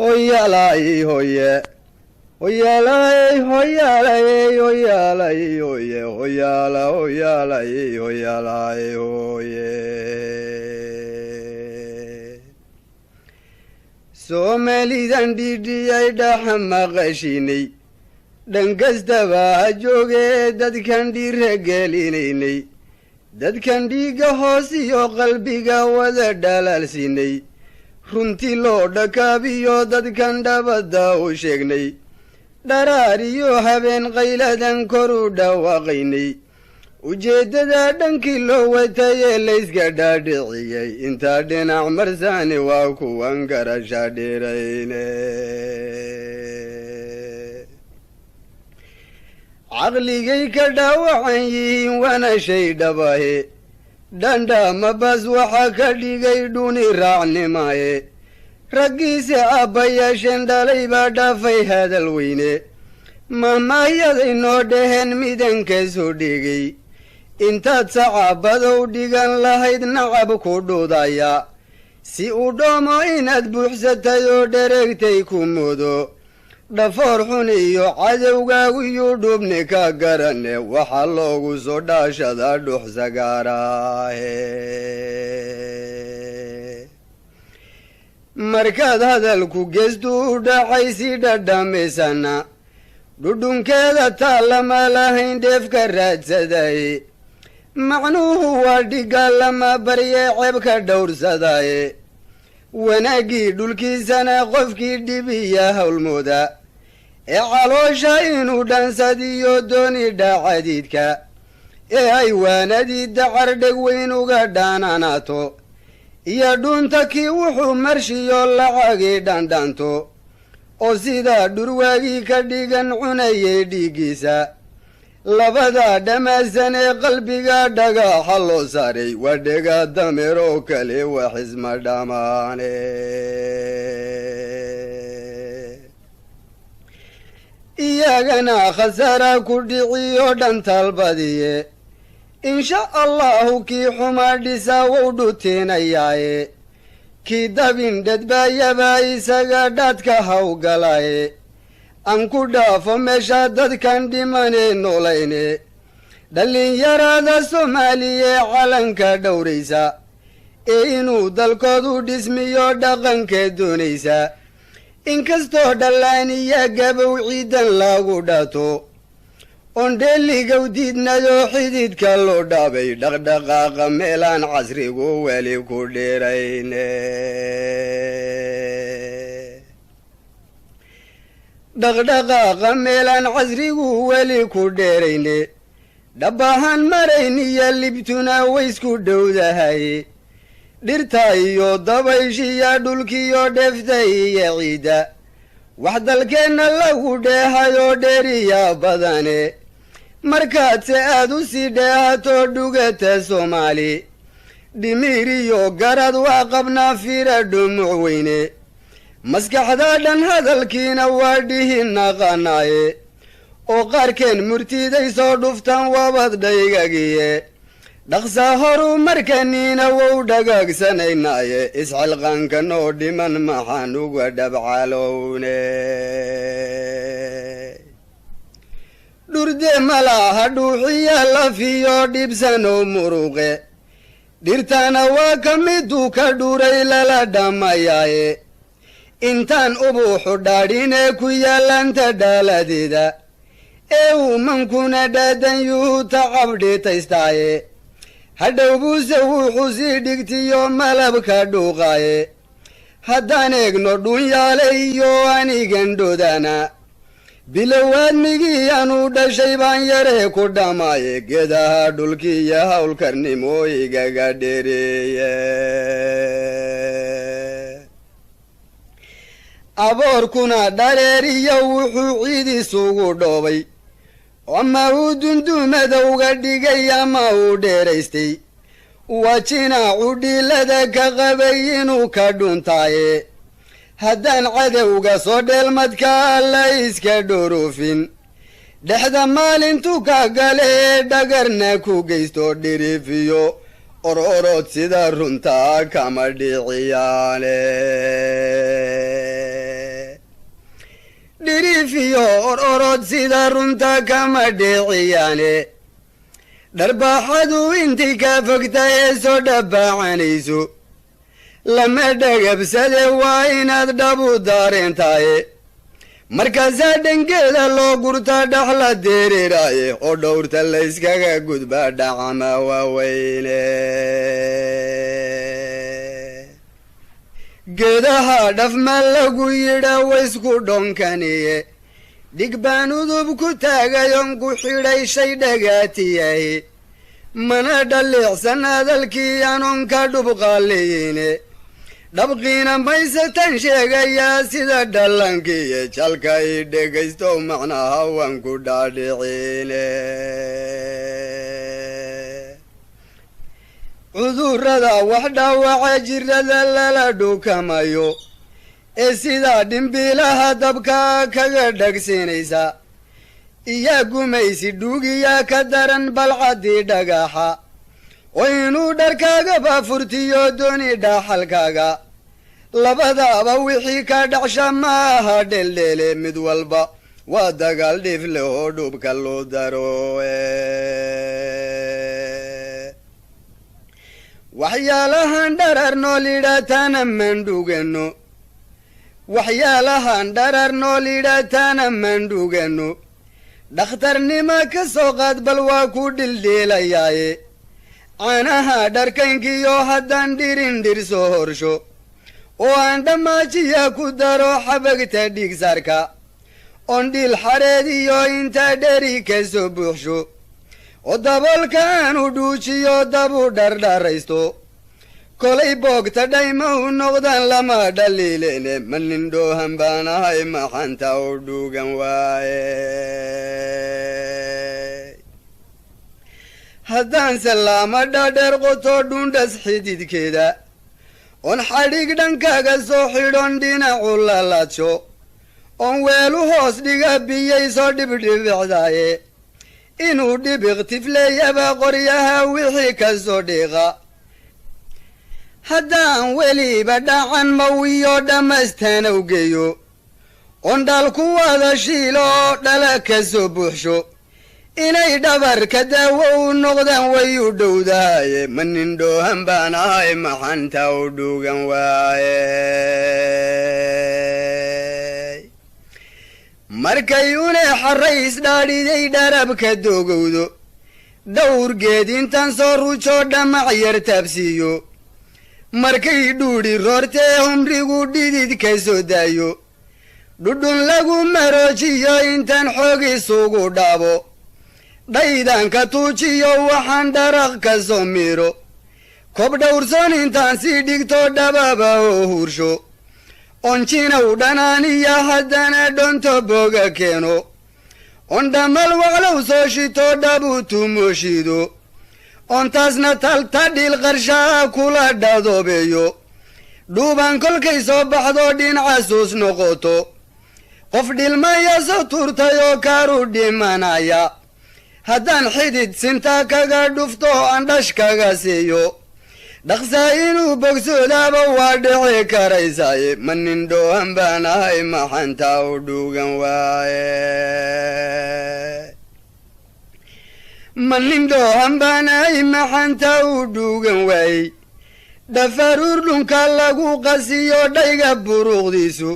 hoyalay hoye hoyalay hoyalay hoyalay hoye hoyala hoyalay hoyalay hoye Somalidan dhidhiyay dhaxmaqashinay dhankastaba ha jooge dadkan dhiiragelinaynay dadkan dhiiga hoos iyo qalbiga wada dhalaalsinay runtii loo dhakaabiyo dadkan dhabadda u sheegnay dharaar iyo habeen qayladan kor u dhawaaqaynay ujeeddada dhankii loo watayee layska dhaadhiciyey intaa dhinac marsaani waa kuwan garasha dheerayne caqligay ka dhaawacan yihiin waana shay dhabahe dhandhama bas waxaa ka dhigay dhuni raacnimaye raggiise aabbayaasheen dhalay baa dhaafay hadal weyne mahmahyaday noo dhaheen midankaasoo dhigay intaad sacaabadow dhigan lahayd nacab ku dhudaya si uu dhoomo inaad buuxsatay oo dhereegtay ku mudo dhafoor xun iyo cadowgaagu yuu dhubni ka garane waxaa loogu soo dhaashada dhux sagaaraahe markaad hadalku geestu u dhacay si dhadhamisana dhudhunkeeda taallama lahayn dheefka raadsadaye macnuhu waa dhigaalama barye ceebka dhowrsadaye wanaaggii dhulkiisana qofkii dhibiya howlmooda ee caloosha inuu dhansadiyo dooni dhaacadiidka ee ay waanadii dacar dheg weyn uga dhaananaato iyo dhuunta kii wuxuu marshiyo lacagii dhandhanto oo sidaa dhurwaagii ka dhigan cunayay dhiiggiisa labada dhamaasan ee qalbiga dhagaxa loo saaray waa dhega dameer oo kale wax isma dhamaane iyagana khasaara ku dhiciyo dhantalbadiye insha allahu kii xumaa dhisa wou dhuteenayaaye kii dabin dhadbaayaba isaga dhaadka hawgalaye aan ku dhaafo meesha dadkan dhimanee noolayne dhallinyarada soomaaliye calanka dhowraysa ee inuu dalkoodu dhismiyo dhaqankee doonaysa inkastoo dhallaaniya gabow ciidan lagu dhato oon dheeligow diidnayoo xididka loo dhaabay dhaqdhaqaaqa meelaan casrigu weli ku dheerayne dhaqdhaqaaqa meelaan casrigu weli ku dheerayne dhabahaan marayniyo libtuna waysku dhowdahaye dhirta iyo dabayshiya dhulkiyo dheefta iyo ciidda wax dalkeenna lagu dheehayoo dheeriya badane markaadse aad u sii dheehato dhugata soomaali dhimiir iyo garad waa qabnaa fiira dhumuc weyne maskaxda dhan hadalkiina waa dhihi naqanaaye oo qaarkeen murtiday soo dhuftan wabad dhaygagiye dhaqsaa horu markaniina wou dhagaagsanaynaye isxilqaanka noo dhiman maxaan uga dhabcalowne dhurde malaha dhuuxiya lafiyo dhibsano muruqe dhirtana waa ka miduu ka dhuray lala dhammayaaye intaan ubuuxu dhaadhinee ku yaallanta dhaaladeeda ee uumankuna dhaadan yuhu tacabdhitaystaaye hadhow buuse wuxuu sii dhigtiyo malabka dhuuqaaye haddaan eegno dhunyaale iyo anigan dhodana bilowaadmigii anuu dhashay baan yaree ku dhammaaye geedaha dhulkiiyo howlkarnimo igaga dheereeye aboorkuna dhareeriyo wuxuu ciid isugu dhoobay ama uu dundumadowga dhigay ama uu dheeraystay waa jinaacu dhiilada ka qabay inuu ka dhuntaaye haddaan cadowga soo dheelmadkaa la iska dhoorofin dhexda maalintu ka gale ee dhagarna ku geysto dhirifiyo ororod sida runtaa kama dhiciyaale dhalantood sida runta kama dheeciyaane dharbaaxadu intii ka fogta ee soo dhabbaacanayso lama dhagabsade waa inaad dhabu daareentaaye markaasaa dhangeeda loo gurta dhaxla dereeraaye oo dhowrta layskaga gudba dhacama waaweyne geedaha dhafma lagu yidha waysku dhonkaniye dhig baan udub ku taagayon ku xidhay shay dhagaatiyahi mana dhaliicsan hadalkii anoon ka dhubqaaliyine dhabqiina maysatan sheegayaa sida dhalankiiyo jalka i dhegaysto macnaha waan ku dhaadhiciine cudurrada wax dhaawaca jirada lala dhukamayo ee sidaa dhimbiilaha dabka kaga dhagsinaysa iyaa gumaysi dhuugiyaa ka daran balcaddii dhagaxa oo inuu dharkaagaba furtiyo dooni dhaaxalkaaga labadaaba wixii ka dhacsha ma aha dheeldheele mid walba waa dagaal dhiif leh oo dhubka loo daro waxyaalahan dharar nool idhaataana mandhugano waxyaalahan dharar nool idhaataana mandhugano dhakhtarnima ka soo qaad bal waa ku dhildhiilayaaye caanaha dharkaynkiyo haddaan dhirin dhir soo horsho oo aan dhammaajiya ku daro xabagta dhiigsaarka oon dhiil xareed iyo intaa dheri ka soo buuxsho oo daboolka aanu dhuujiyo dabu dhardharaysto kolay boogta dhayma u noqdaan lama dhaliilene manindhoohan baan ahay maxanta u dhuugan waaye haddaan salaama dhaadheer qoto dhundhas xididkeeda oon xadhig dhankaaga soo xidhon dhinacu lalaadsho oon weelu hoos dhiga biyayso dhibdhibicdaaye inuu dhibiq tifleeyaba qoryaha wixii ka soo dhiiqa haddaan weliba dhacan mawiyo dhammaystaan awgeeyo oon dhaal ku wada shiilo oo dhala ka soo buuxsho inay dhabarka daawo u noqdaan way u dhowdahaye manindhoohan baan ahay maxanta u dhuugan waaye markay une xarrays dhaadhiday dharabka doogowdo dhowrgeed intaan soo ruujoo dhamac yar taabsiiyo markay dhuudhi roortee humrigu dhidid ka soo daayo dhudhun lagu maroojiyo intaan xoog isugu dhaabo dhaydanka tuujiyo waxaan dharaq ka soo miiro kob dhowrsoon intaan sii dhigto dhababa oo hursho onjinaw dhanaaniya haddana dhonto boga keeno on dhammal waclow soo shito dhabu tumooshido ontaasna talta dhil qarshaa kula dhadoobeeyo dhuuban kolkay soo baxdo dhinacasuus noqoto qof dhilmaya soo turtayoo kaaru dhimanaya haddaan xidid sinta kaga dhufto aan dhash kaga siiyo dhaqsaa inuu bogsoodaaba waa dhici karaysaaye manindhoohan baan ahay maxanta u dhuugan waaye manindhoohan baan ahay maxanta u dhuugan waaye dhafaruur dhunka lagu qasiyo dhayga buruuqdiisu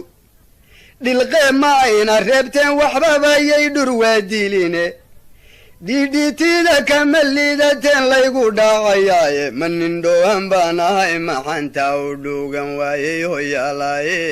dhilqee ma ayna reebteen waxbabayay dhur waa diline dhiidhiitida kama liidateen laygu dhaacayaaye manindhoohan baan ahay maxanta u dhuugan waayey hoyaalaaye